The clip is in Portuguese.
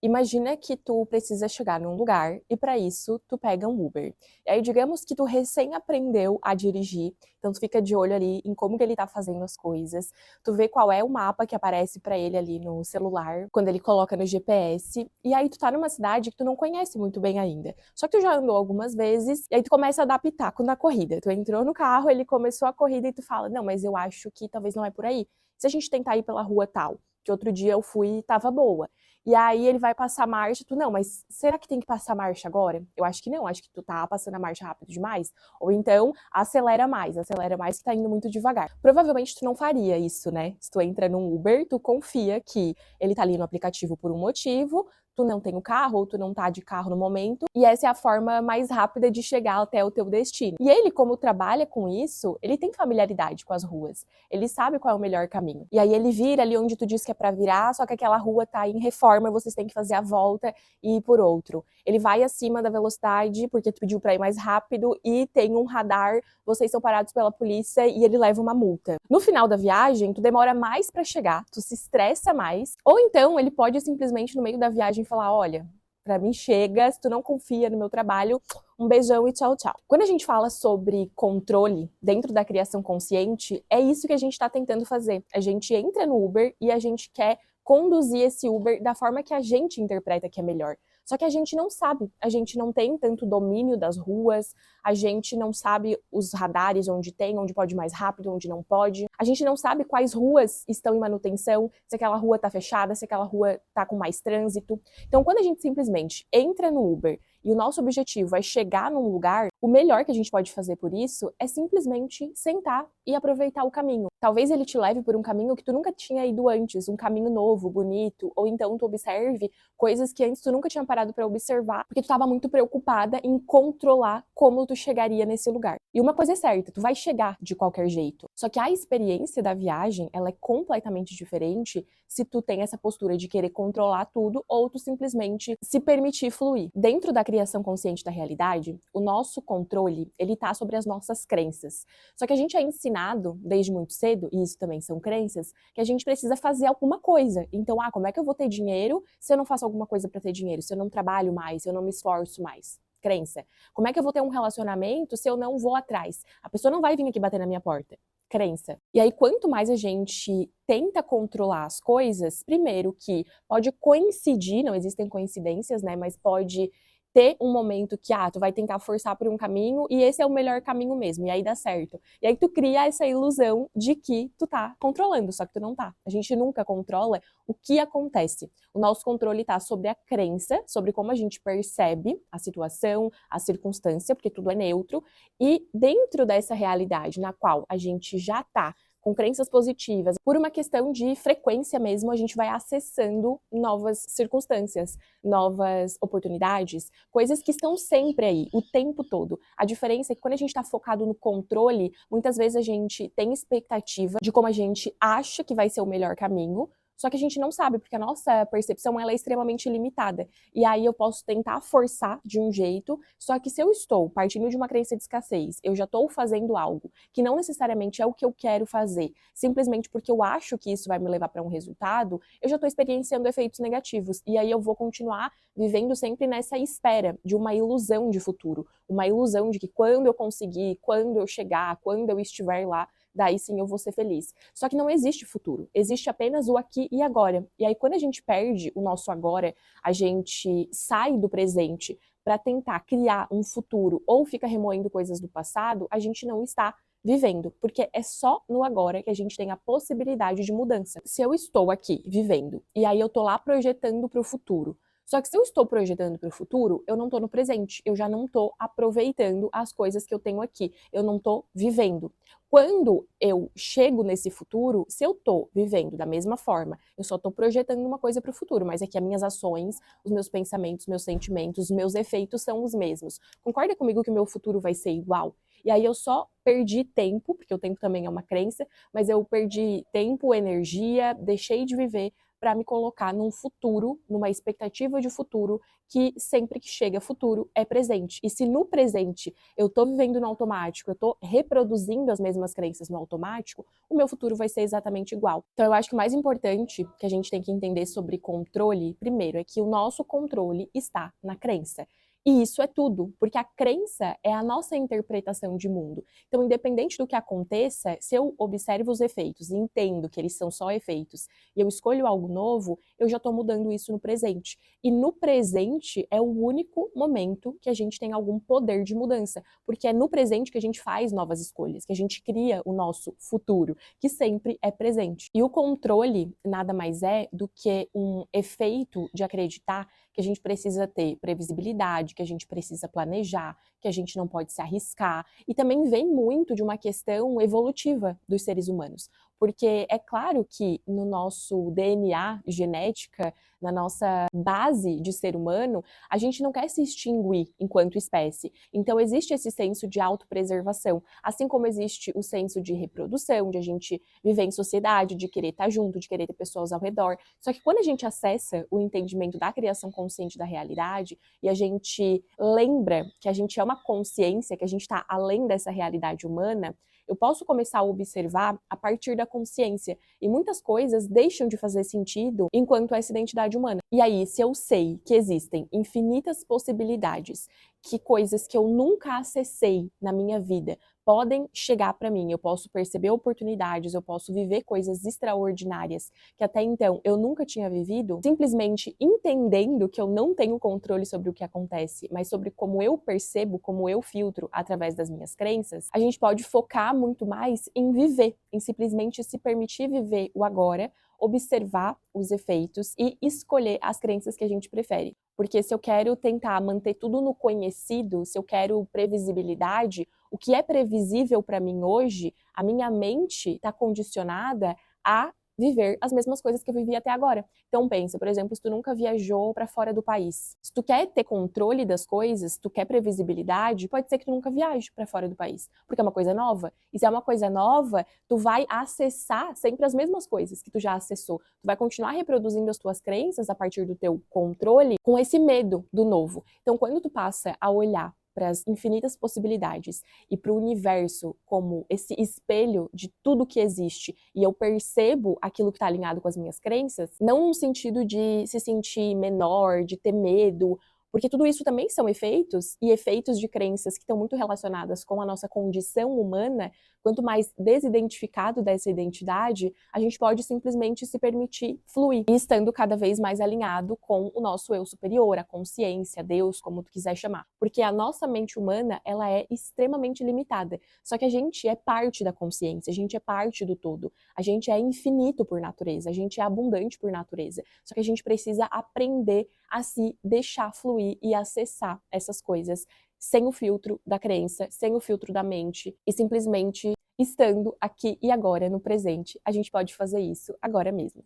Imagina que tu precisa chegar num lugar e para isso tu pega um Uber. E aí digamos que tu recém aprendeu a dirigir, então tu fica de olho ali em como que ele tá fazendo as coisas, tu vê qual é o mapa que aparece para ele ali no celular, quando ele coloca no GPS, e aí tu tá numa cidade que tu não conhece muito bem ainda. Só que tu já andou algumas vezes e aí tu começa a dar pitaco na corrida. Tu entrou no carro, ele começou a corrida e tu fala: "Não, mas eu acho que talvez não é por aí. Se a gente tentar ir pela rua tal, que outro dia eu fui e tava boa". E aí ele vai passar marcha, tu, não, mas será que tem que passar marcha agora? Eu acho que não, acho que tu tá passando a marcha rápido demais. Ou então, acelera mais que tá indo muito devagar. Provavelmente tu não faria isso, né? Se tu entra num Uber, tu confia que ele tá ali no aplicativo por um motivo, tu não tem o carro, ou tu não tá de carro no momento, e essa é a forma mais rápida de chegar até o teu destino. E ele, como trabalha com isso, ele tem familiaridade com as ruas, ele sabe qual é o melhor caminho. E aí ele vira ali onde tu disse que é pra virar, só que aquela rua tá em reforma, vocês têm que fazer a volta e ir por outro. Ele vai acima da velocidade, porque tu pediu pra ir mais rápido, e tem um radar, vocês são parados pela polícia e ele leva uma multa. No final da viagem, tu demora mais pra chegar, tu se estressa mais, ou então ele pode simplesmente no meio da viagem falar: olha, pra mim chega, se tu não confia no meu trabalho, um beijão e tchau, tchau. Quando a gente fala sobre controle dentro da criação consciente, é isso que a gente tá tentando fazer. A gente entra no Uber e a gente quer conduzir esse Uber da forma que a gente interpreta que é melhor. Só que a gente não sabe, a gente não tem tanto domínio das ruas, a gente não sabe os radares onde tem, onde pode ir mais rápido, onde não pode. A gente não sabe quais ruas estão em manutenção, se aquela rua tá fechada, se aquela rua tá com mais trânsito. Então, quando a gente simplesmente entra no Uber e o nosso objetivo é chegar num lugar, o melhor que a gente pode fazer por isso é simplesmente sentar e aproveitar o caminho. Talvez ele te leve por um caminho que tu nunca tinha ido antes, um caminho novo, bonito, ou então tu observe coisas que antes tu nunca tinha parado para observar, porque tu estava muito preocupada em controlar como tu chegaria nesse lugar. E uma coisa é certa, tu vai chegar de qualquer jeito. Só que a experiência da viagem, ela é completamente diferente se tu tem essa postura de querer controlar tudo ou tu simplesmente se permitir fluir. Dentro da criação consciente da realidade, o nosso controle, ele tá sobre as nossas crenças. Só que a gente é ensinado desde muito cedo, e isso também são crenças, que a gente precisa fazer alguma coisa. Então, como é que eu vou ter dinheiro se eu não faço alguma coisa para ter dinheiro? Se eu não trabalho mais, se eu não me esforço mais? Crença. Como é que eu vou ter um relacionamento se eu não vou atrás? A pessoa não vai vir aqui bater na minha porta. Crença. E aí, quanto mais a gente tenta controlar as coisas, primeiro que pode coincidir, não existem coincidências, né, mas pode ter um momento que, tu vai tentar forçar por um caminho e esse é o melhor caminho mesmo, e aí dá certo. E aí tu cria essa ilusão de que tu tá controlando, só que tu não tá. A gente nunca controla o que acontece. O nosso controle tá sobre a crença, sobre como a gente percebe a situação, a circunstância, porque tudo é neutro, e dentro dessa realidade na qual a gente já tá com crenças positivas, por uma questão de frequência mesmo, a gente vai acessando novas circunstâncias, novas oportunidades, coisas que estão sempre aí, o tempo todo. A diferença é que quando a gente está focado no controle, muitas vezes a gente tem expectativa de como a gente acha que vai ser o melhor caminho, só que a gente não sabe, porque a nossa percepção ela é extremamente limitada. E aí eu posso tentar forçar de um jeito, só que se eu estou partindo de uma crença de escassez, eu já estou fazendo algo que não necessariamente é o que eu quero fazer, simplesmente porque eu acho que isso vai me levar para um resultado, eu já estou experienciando efeitos negativos. E aí eu vou continuar vivendo sempre nessa espera de uma ilusão de futuro, uma ilusão de que quando eu conseguir, quando eu chegar, quando eu estiver lá, daí sim eu vou ser feliz. Só que não existe futuro, existe apenas o aqui e agora. E aí quando a gente perde o nosso agora, a gente sai do presente para tentar criar um futuro ou fica remoendo coisas do passado, a gente não está vivendo, porque é só no agora que a gente tem a possibilidade de mudança. Se eu estou aqui vivendo e aí eu tô lá projetando para o futuro, só que se eu estou projetando para o futuro, eu não estou no presente, eu já não estou aproveitando as coisas que eu tenho aqui, eu não estou vivendo. Quando eu chego nesse futuro, se eu estou vivendo da mesma forma, eu só estou projetando uma coisa para o futuro, mas é que as minhas ações, os meus pensamentos, meus sentimentos, os meus efeitos são os mesmos. Concorda comigo que o meu futuro vai ser igual? E aí eu só perdi tempo, porque o tempo também é uma crença, mas eu perdi tempo, energia, deixei de viver para me colocar num futuro, numa expectativa de futuro, que sempre que chega futuro é presente. E se no presente eu tô vivendo no automático, eu tô reproduzindo as mesmas crenças no automático, o meu futuro vai ser exatamente igual. Então eu acho que o mais importante que a gente tem que entender sobre controle, primeiro, é que o nosso controle está na crença. E isso é tudo, porque a crença é a nossa interpretação de mundo. Então, independente do que aconteça, se eu observo os efeitos e entendo que eles são só efeitos e eu escolho algo novo, eu já estou mudando isso no presente. E no presente é o único momento que a gente tem algum poder de mudança, porque é no presente que a gente faz novas escolhas, que a gente cria o nosso futuro, que sempre é presente. E o controle nada mais é do que um efeito de acreditar que a gente precisa ter previsibilidade, que a gente precisa planejar, que a gente não pode se arriscar. E também vem muito de uma questão evolutiva dos seres humanos. Porque é claro que no nosso DNA, genética, na nossa base de ser humano, a gente não quer se extinguir enquanto espécie. Então existe esse senso de autopreservação, assim como existe o senso de reprodução, de a gente viver em sociedade, de querer estar junto, de querer ter pessoas ao redor. Só que quando a gente acessa o entendimento da criação consciente da realidade e a gente lembra que a gente é uma consciência, que a gente está além dessa realidade humana, eu posso começar a observar a partir da consciência. E muitas coisas deixam de fazer sentido enquanto essa identidade humana. E aí, se eu sei que existem infinitas possibilidades, que coisas que eu nunca acessei na minha vida podem chegar para mim, eu posso perceber oportunidades, eu posso viver coisas extraordinárias que até então eu nunca tinha vivido, simplesmente entendendo que eu não tenho controle sobre o que acontece, mas sobre como eu percebo, como eu filtro através das minhas crenças, a gente pode focar muito mais em viver, em simplesmente se permitir viver o agora, observar os efeitos e escolher as crenças que a gente prefere. Porque se eu quero tentar manter tudo no conhecido, se eu quero previsibilidade, o que é previsível para mim hoje, a minha mente está condicionada a viver as mesmas coisas que eu vivi até agora. Então pensa, por exemplo, se tu nunca viajou para fora do país. Se tu quer ter controle das coisas, se tu quer previsibilidade, pode ser que tu nunca viaje para fora do país, porque é uma coisa nova. E se é uma coisa nova, tu vai acessar sempre as mesmas coisas que tu já acessou. Tu vai continuar reproduzindo as tuas crenças a partir do teu controle com esse medo do novo. Então quando tu passa a olhar para as infinitas possibilidades e para o universo como esse espelho de tudo que existe e eu percebo aquilo que está alinhado com as minhas crenças, não no sentido de se sentir menor, de ter medo, porque tudo isso também são efeitos e efeitos de crenças que estão muito relacionadas com a nossa condição humana. Quanto mais desidentificado dessa identidade, a gente pode simplesmente se permitir fluir, e estando cada vez mais alinhado com o nosso eu superior, a consciência, Deus, como tu quiser chamar. Porque a nossa mente humana, ela é extremamente limitada. Só que a gente é parte da consciência, a gente é parte do todo. A gente é infinito por natureza, a gente é abundante por natureza. Só que a gente precisa aprender a se deixar fluir e acessar essas coisas sem o filtro da crença, sem o filtro da mente e simplesmente estando aqui e agora no presente. A gente pode fazer isso agora mesmo.